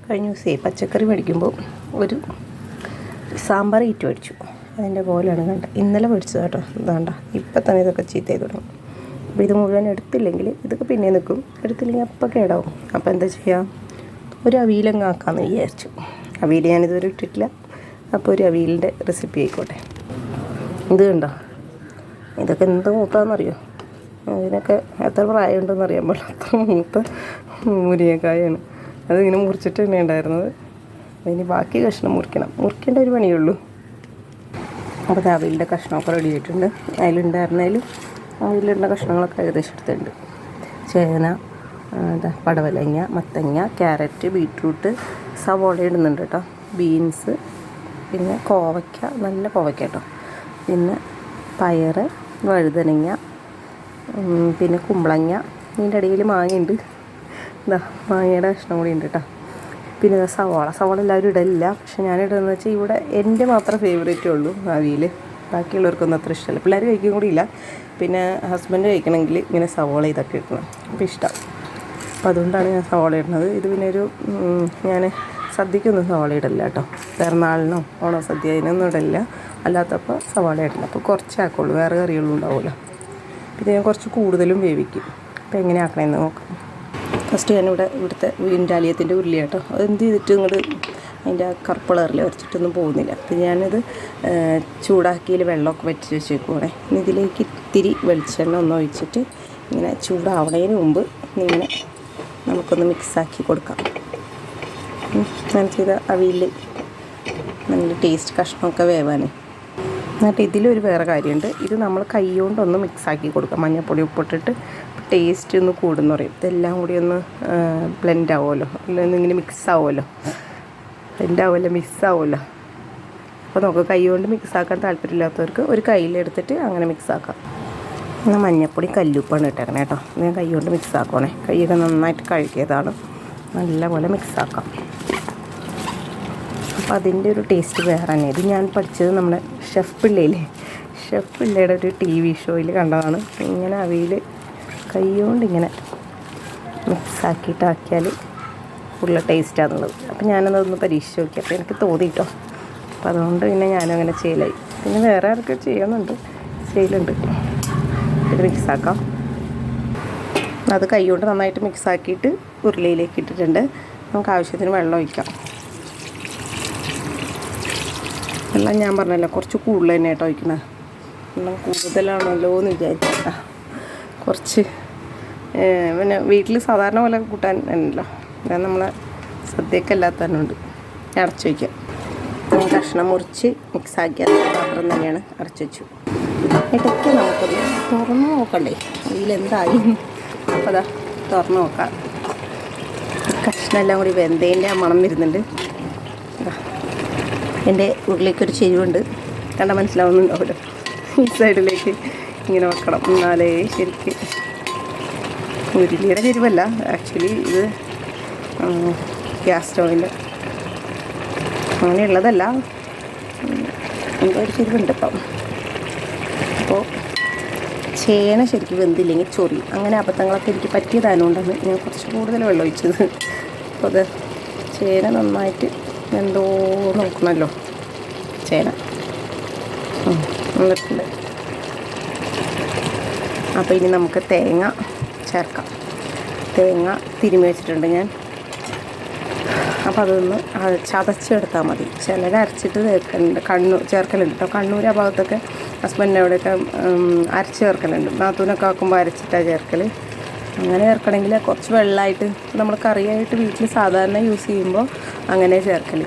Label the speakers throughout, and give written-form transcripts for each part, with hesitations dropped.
Speaker 1: കഴിഞ്ഞ ദിവസമേ പച്ചക്കറി മേടിക്കുമ്പോൾ ഒരു സാമ്പാർ ഇറ്റ് മേടിച്ചു. അതിൻ്റെ പോലെയാണ് കണ്ട. ഇന്നലെ മേടിച്ചത് കേട്ടോ. ഇതാണ്ട ഇപ്പം തന്നെ ഇതൊക്കെ ചീത്ത ചെയ്ത് തുടങ്ങും. അപ്പോൾ ഇത് മുഴുവൻ എടുത്തില്ലെങ്കിൽ ഇതൊക്കെ പിന്നെ നിൽക്കും, എടുത്തില്ലെങ്കിൽ അപ്പം കേടാവും. അപ്പോൾ എന്താ ചെയ്യുക, ഒരു അവിയലങ്ങ് ആക്കാമെന്ന് വിചാരിച്ചു. അവിയൽ ഞാനിതുവരെ ഇട്ടിട്ടില്ല. അപ്പോൾ ഒരു അവിയലിൻ്റെ റെസിപ്പി ആയിക്കോട്ടെ. ഇത് കണ്ടോ, ഇതൊക്കെ എന്ത് മൂത്താണെന്നറിയോ? ഇതിനൊക്കെ എത്ര പ്രായമുണ്ടെന്ന് അറിയാൻ പാടില്ല. അത്ര മൂത്ത മുരിങ്ങക്കായാണ്. അതിങ്ങനെ മുറിച്ചിട്ട് തന്നെ ഉണ്ടായിരുന്നത്. അതിന് ബാക്കി കഷ്ണം മുറിക്കേണ്ട ഒരു പണിയുള്ളൂ. അപ്പോൾ അവിയലിൻ്റെ കഷ്ണമൊക്കെ റെഡി ആയിട്ടുണ്ട്. അതിലുണ്ടായിരുന്നാലും അതിലുള്ള കഷ്ണങ്ങളൊക്കെ ഏകദേശം എടുത്തിട്ടുണ്ട്. ചേന, പടവലങ്ങ, മത്തങ്ങ, ക്യാരറ്റ്, ബീട്രൂട്ട്, സവോള ഇടുന്നുണ്ട് കേട്ടോ, ബീൻസ്, പിന്നെ കോവയ്ക്ക, നല്ല കോവയ്ക്ക കേട്ടോ, പിന്നെ പയർ, വഴുതനങ്ങ, പിന്നെ കുമ്പളങ്ങ, ഇതിൻ്റെ ഇടയിൽ മാങ്ങയുണ്ട്. ഇതാ മാങ്ങയുടെ കഷ്ണം കൂടി ഉണ്ട് കേട്ടോ. പിന്നെ ഇതാ സവാള എല്ലാവരും ഇടലില്ല, പക്ഷെ ഞാനിടുന്നതെന്ന് വെച്ചാൽ ഇവിടെ എൻ്റെ മാത്രം ഫേവറേറ്റേ ഉള്ളൂ അവിയൽ. ബാക്കിയുള്ളവർക്കൊന്നും അത്ര ഇഷ്ടമല്ല. പിള്ളേർ കഴിക്കും കൂടി ഇല്ല. പിന്നെ ഹസ്ബൻഡ് കഴിക്കണമെങ്കിൽ ഇങ്ങനെ സവാള ഇതൊക്കെ ഇടണം, അപ്പോൾ ഇഷ്ടം. അപ്പോൾ അതുകൊണ്ടാണ് ഞാൻ സവാള ഇടുന്നത്. ഇത് പിന്നെ ഞാൻ സദ്യക്കൊന്നും സവാള ഇടില്ല കേട്ടോ. പിറന്നാളിനോ ഓണ സദ്യ അതിനൊന്നും ഇടില്ല. അല്ലാത്തപ്പോൾ സവാള ഇടില്ല. അപ്പോൾ കുറച്ചാക്കുള്ളൂ, വേറെ കറികളും ഉണ്ടാവില്ല. പിന്നെ ഞാൻ കുറച്ച് കൂടുതലും വേവിക്കും. അപ്പോൾ എങ്ങനെ ആക്കണമെന്ന് നോക്കാം. ഫസ്റ്റ് ഇവിടുത്തെ ഇൻഡാലിയത്തിൻ്റെ ഉരുളി കേട്ടോ. അതെന്ത് ചെയ്തിട്ട് ഇങ്ങോട്ട് അതിൻ്റെ കറുപ്പ് കളറിൽ വരച്ചിട്ടൊന്നും പോകുന്നില്ല. അപ്പോൾ ഞാനിത് ചൂടാക്കിയിൽ വെള്ളമൊക്കെ വറ്റി വെച്ചേക്കുവാണേ. ഇതിലേക്ക് ഇത്തിരി വെളിച്ചെണ്ണ ഒന്ന് ഒഴിച്ചിട്ട് ഇങ്ങനെ ചൂടാവണതിന് മുമ്പ് ഇങ്ങനെ നമുക്കൊന്ന് മിക്സാക്കി കൊടുക്കാം. ഞാൻ ചെയ്ത അവിയൽ നല്ല ടേസ്റ്റ്, കഷ്ണമൊക്കെ വേവാനേ. എന്നിട്ട് ഇതിലൊരു വേറെ കാര്യമുണ്ട്. ഇത് നമ്മൾ കൈ കൊണ്ടൊന്ന് മിക്സാക്കി കൊടുക്കാം. മഞ്ഞൾപ്പൊടി ഉപ്പിട്ടിട്ട് ടേസ്റ്റ് ഒന്ന് കൂടുമെന്ന് പറയും. ഇതെല്ലാം കൂടി ഒന്ന് ബ്ലെൻഡ് ആവുമല്ലോ, അല്ലെങ്കിൽ ഇങ്ങനെ മിക്സ് ആവുമല്ലോ, ബ്ലെൻഡ് ആവുമല്ലോ, മിക്സ് ആവുമല്ലോ. അപ്പോൾ നമുക്ക് കൈ കൊണ്ട് മിക്സാക്കാൻ താല്പര്യമില്ലാത്തവർക്ക് ഒരു കയ്യിലെടുത്തിട്ട് അങ്ങനെ മിക്സാക്കാം. എന്നാൽ മഞ്ഞൾപ്പൊടി കല്ലുപ്പാണ് ഇട്ടേക്കണേ കേട്ടോ. ഞാൻ കൈ കൊണ്ട് മിക്സാക്കണേ. കൈയൊക്കെ നന്നായിട്ട് കഴുകിയതാണ്. നല്ലപോലെ മിക്സാക്കാം. അപ്പോൾ അതിൻ്റെ ഒരു ടേസ്റ്റ് വേറെ തന്നെ. ഇത് ഞാൻ പഠിച്ചത് നമ്മുടെ ഷെഫ് പിള്ളയുടെ ഒരു TV ഷോയിൽ കണ്ടതാണ്. ഇങ്ങനെ അവിയൽ കൈകൊണ്ട് ഇങ്ങനെ മിക്സാക്കിയിട്ടാക്കിയാൽ ഫുള്ള് ടേസ്റ്റാണെന്നുള്ളത്. അപ്പോൾ ഞാനതൊന്ന് പരീക്ഷിച്ച് നോക്കി. അപ്പോൾ എനിക്ക് തോന്നി കേട്ടോ. അപ്പോൾ അതുകൊണ്ട് പിന്നെ ഞാനങ്ങനെ ചെയ്യലായി. പിന്നെ വേറെ ആർക്കും ചെയ്യുന്നുണ്ട്, ചെയ്യലുണ്ട്. ഇത് മിക്സാക്കാം. അത് കൈകൊണ്ട് നന്നായിട്ട് മിക്സാക്കിയിട്ട് ഉരുളിയിലേക്ക് ഇട്ടിട്ടുണ്ട്. നമുക്ക് ആവശ്യത്തിന് വെള്ളം ഒഴിക്കാം. വെള്ളം ഞാൻ പറഞ്ഞല്ലോ കുറച്ച് കൂടുതൽ തന്നെ കേട്ടോ ഒഴിക്കുന്നത്. വെള്ളം കൂടുതലാണല്ലോ എന്ന് വിചാരിച്ചിട്ടാ. കുറച്ച് പിന്നെ വീട്ടിൽ സാധാരണ പോലെ കൂട്ടാൻ ഉണ്ടല്ലോ, അതായത് നമ്മളെ സദ്യക്കല്ലാത്തതുകൊണ്ട് അടച്ചു വയ്ക്കാം. ഞാൻ കഷ്ണം മുറിച്ച് മിക്സാക്കിയ പാത്രം തന്നെയാണ് അടച്ചു വെച്ചു. ഇടയ്ക്ക് നമുക്കൊന്ന് തുറന്ന് നോക്കണ്ടേ അതിലെന്തായി. അപ്പോൾ അതാ തുറന്ന് നോക്കാം. കഷ്ണം എല്ലാം കൂടി വെന്തേൻ്റെ ആ മണം വരുന്നുണ്ട്. എൻ്റെ ഉള്ളിലേക്കൊരു ചെരുവുണ്ട്, കണ്ട മനസ്സിലാവുന്നുണ്ടാവുമല്ലോ. ഈ സൈഡിലേക്ക് ഇങ്ങനെ വെക്കണം, എന്നാലേ ശരിക്ക്. ഉരുളിയുടെ ചെരുവല്ല ആക്ച്വലി, ഇത് ഗ്യാസ് സ്റ്റൗവിൻ്റെ അങ്ങനെയുള്ളതല്ല, എന്തോ ഒരു ചെരുവുണ്ട് ഇപ്പം. അപ്പോൾ ചേന ശരിക്കും വെന്തില്ലെങ്കിൽ ചൊറിയും. അങ്ങനെ അബദ്ധങ്ങളൊക്കെ എനിക്ക് പറ്റിയതായതുകൊണ്ടാണ് ഞാൻ കുറച്ച് കൂടുതൽ വെള്ളം ഒഴിച്ചത്. അപ്പോൾ അത് ചേന നന്നായിട്ട് എന്തോ നോക്കണമല്ലോ. ചേന വന്നിട്ടുണ്ട്. അപ്പോൾ ഇനി നമുക്ക് തേങ്ങ ചേർക്കാം. തേങ്ങ തിരുമ്മി വെച്ചിട്ടുണ്ട് ഞാൻ. അപ്പോൾ അതൊന്ന് ചതച്ചെടുത്താൽ മതി. ചിലർ അരച്ചിട്ട് ചേർക്കലുണ്ട് കേട്ടോ. കണ്ണൂർ ആ ഭാഗത്തൊക്കെ ഹസ്ബൻഡിൻ്റെ അവിടെയൊക്കെ അരച്ച് ചേർക്കലുണ്ട്. നാത്തൂനൊക്കെ ആക്കുമ്പോൾ അരച്ചിട്ടാണ് ചേർക്കൽ. അങ്ങനെ ചേർക്കണമെങ്കിൽ കുറച്ച് വെള്ളമായിട്ട് നമ്മൾ കറിയായിട്ട് വീട്ടിൽ സാധാരണ യൂസ് ചെയ്യുമ്പോൾ അങ്ങനെ ചേർക്കൽ.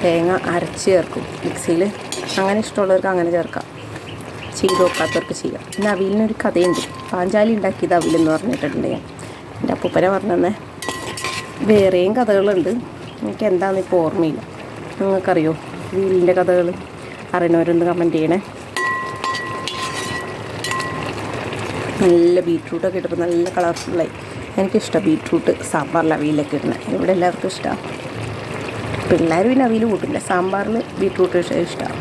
Speaker 1: തേങ്ങ അരച്ച് ചേർക്കും മിക്സിയിൽ. അങ്ങനെ ഇഷ്ടമുള്ളവർക്ക് അങ്ങനെ ചേർക്കാം, ചെയ്ത് നോക്കാത്തവർക്ക് ചെയ്യാം. പിന്നെ അവിയലിനൊരു കഥയുണ്ട്. പാഞ്ചാലി ഉണ്ടാക്കിയത് അവിയലെന്ന് പറഞ്ഞിട്ടുണ്ട് ഞാൻ. എൻ്റെ അപ്പൂപ്പനെ പറഞ്ഞതന്നെ. വേറെയും കഥകളുണ്ട്, എനിക്ക് എന്താണെന്ന് ഇപ്പോൾ ഓർമ്മയില്ല. നിങ്ങൾക്കറിയോ അവിയലിൻ്റെ കഥകൾ? അറിയണവരൊന്ന് കമൻറ്റ് ചെയ്യണേ. നല്ല ബീട്രൂട്ടൊക്കെ ഇട്ടപ്പോൾ നല്ല കളർഫുള്ളായി. എനിക്കിഷ്ടമാണ് ബീട്രൂട്ട് സാമ്പാറിൽ അവിയലൊക്കെ ഇടുന്നത്. ഇവിടെ എല്ലാവർക്കും ഇഷ്ടമാണ്. പിള്ളേർ പിന്നെ അവിയൽ കൂട്ടില്ല, സാമ്പാറിൽ ബീട്രൂട്ട് ഇഷ്ടമാണ്.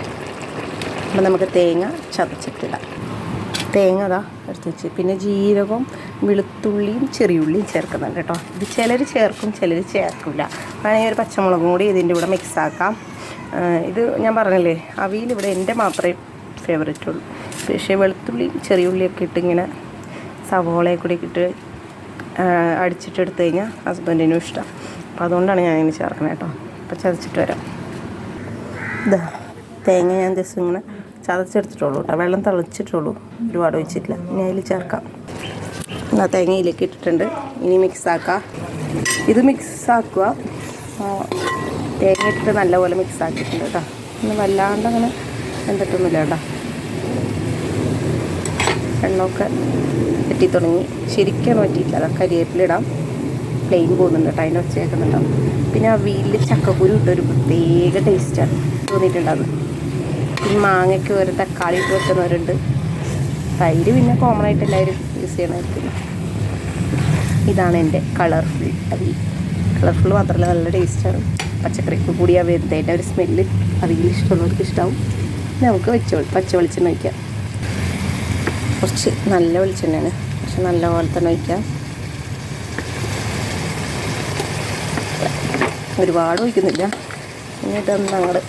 Speaker 1: അപ്പോൾ നമുക്ക് തേങ്ങ ചതച്ചിട്ടിടാം. തേങ്ങ എടുത്ത് വെച്ച്, പിന്നെ ജീരകം വെളുത്തുള്ളിയും ചെറിയുള്ളിയും ചേർക്കുന്നുണ്ട് കേട്ടോ. ഇത് ചിലർ ചേർക്കും, ചിലർ ചേർക്കില്ല. വേണമെങ്കിൽ ഒരു പച്ചമുളകും കൂടി ഇതിൻ്റെ കൂടെ മിക്സാക്കാം. ഇത് ഞാൻ പറഞ്ഞില്ലേ, അവിയൽ ഇവിടെ എൻ്റെ മാത്രമേ ഫേവറേറ്റ് ഉള്ളൂ. പക്ഷേ വെളുത്തുള്ളിയും ചെറിയുള്ളിയൊക്കെ ഇട്ടിങ്ങനെ സവോളയെ കൂടി ഇട്ട് അടിച്ചിട്ടെടുത്ത് കഴിഞ്ഞാൽ ഹസ്ബൻഡിനും ഇഷ്ടം. അപ്പോൾ അതുകൊണ്ടാണ് ഞാൻ ഇങ്ങനെ ചേർക്കുന്നത് കേട്ടോ. അപ്പോൾ ചതച്ചിട്ട് വരാം. ഇതാ തേങ്ങ ഞാൻ ജസ്റ്റ് ഇങ്ങനെ ചതച്ചെടുത്തിട്ടുള്ളൂ കേട്ടോ. വെള്ളം തിളച്ചിട്ടുള്ളൂ, ഒരുപാട് ഒഴിച്ചിട്ടില്ല. ഇനി അതിൽ ചേർക്കാം. തേങ്ങയിലേക്ക് ഇട്ടിട്ടുണ്ട്. ഇനി മിക്സാക്കാം. ഇത് മിക്സാക്കുക, തേങ്ങ ഇട്ടിട്ട് നല്ലപോലെ മിക്സാക്കിയിട്ടുണ്ട് കേട്ടോ. ഒന്ന് വല്ലാണ്ട് അങ്ങനെ എന്തിട്ടൊന്നുമില്ല കേട്ടോ. എണ്ണമൊക്കെ പറ്റി തുടങ്ങി. ശരിക്കും പറ്റിയില്ല. അതാ കരിവേപ്പിലിടാം. പ്ലെയിൻ പോകുന്നുണ്ട് കേട്ടോ, അതിൻ്റെ ഒച്ച കേൾക്കുന്നുണ്ടാവും. പിന്നെ അവിയലിൽ ചക്കക്കുരു ഇട്ടൊരു പ്രത്യേക ടേസ്റ്റാണ് തോന്നിയിട്ടുണ്ടാകുന്നത്. പിന്നെ മാങ്ങയ്ക്ക് ഒരു തക്കാളി ഇട്ട് വെക്കുന്നവരുണ്ട്. തൈര് പിന്നെ കോമൺ ആയിട്ട് എല്ലാവരും യൂസ് ചെയ്യണമായിരിക്കും. ഇതാണ് എൻ്റെ കളർഫുൾ അവിയൽ. കളർഫുൾ മാത്രമല്ല നല്ല ടേസ്റ്റാണ്. പച്ചക്കറിക്ക് കൂടി ആ വരുന്നതിൻ്റെ ഒരു സ്മെല്ല് അവിയൽ ഇഷ്ടമുള്ളവർക്ക് ഇഷ്ടമാവും. നമുക്ക് പച്ച വെളിച്ചെണ്ണ ഒഴിക്കാം. കുറച്ച് നല്ല വെളിച്ചെണ്ണയാണ്, പക്ഷെ നല്ല പോലെ തന്നെ ഒഴിക്കാം. ഒരുപാട് ഒഴിക്കുന്നില്ല. പിന്നെ ഇതൊന്നും അങ്ങോട്ട്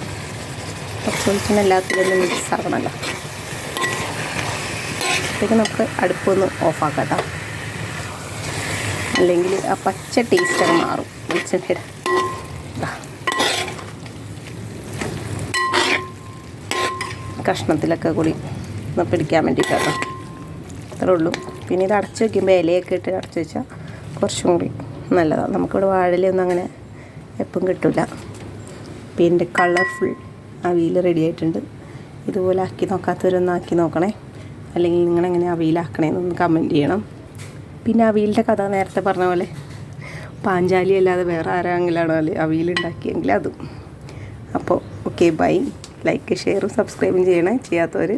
Speaker 1: പച്ച വെളിച്ചെണ്ണ എല്ലാത്തിലൊന്നും മിക്സ് ആക്കണമല്ലോ. പിന്നെ നമുക്ക് അടുപ്പൊന്ന് ഓഫാക്കാം കേട്ടോ, അല്ലെങ്കിൽ ആ പച്ച ടേസ്റ്റ് അങ്ങ് മാറും വെളിച്ചെണ്ണയുടെ. കഷ്ണത്തിലൊക്കെ കൂടി ഒന്ന് പിടിക്കാൻ വേണ്ടിയിട്ടാട്ടോ. അത്രേ ഉള്ളൂ. പിന്നെ ഇത് അടച്ച് വയ്ക്കുമ്പോൾ ഇലയൊക്കെ ഇട്ട് അടച്ച് വെച്ചാൽ കുറച്ചും കൂടി നല്ലതാണ്. നമുക്കിവിടെ വാഴയിലൊന്നും അങ്ങനെ എപ്പം കിട്ടില്ല. പിന്നെ കളർഫുൾ അവിയൽ റെഡി ആയിട്ടുണ്ട്. ഇതുപോലെ ആക്കി നോക്കാത്തവരൊന്നും ആക്കി നോക്കണേ, അല്ലെങ്കിൽ നിങ്ങളെങ്ങനെ അവിയലാക്കണേന്നൊന്ന് കമൻറ്റ് ചെയ്യണം. പിന്നെ അവിയലിൻ്റെ കഥ നേരത്തെ പറഞ്ഞ പോലെ പാഞ്ചാലി അല്ലാതെ വേറെ ആരെങ്കിലാണോ അവിയലുണ്ടാക്കിയെങ്കിൽ അതും. അപ്പോൾ ഓക്കെ, ബൈ. ലൈക്ക് ഷെയറും സബ്സ്ക്രൈബും ചെയ്യണേ ചെയ്യാത്തവർ.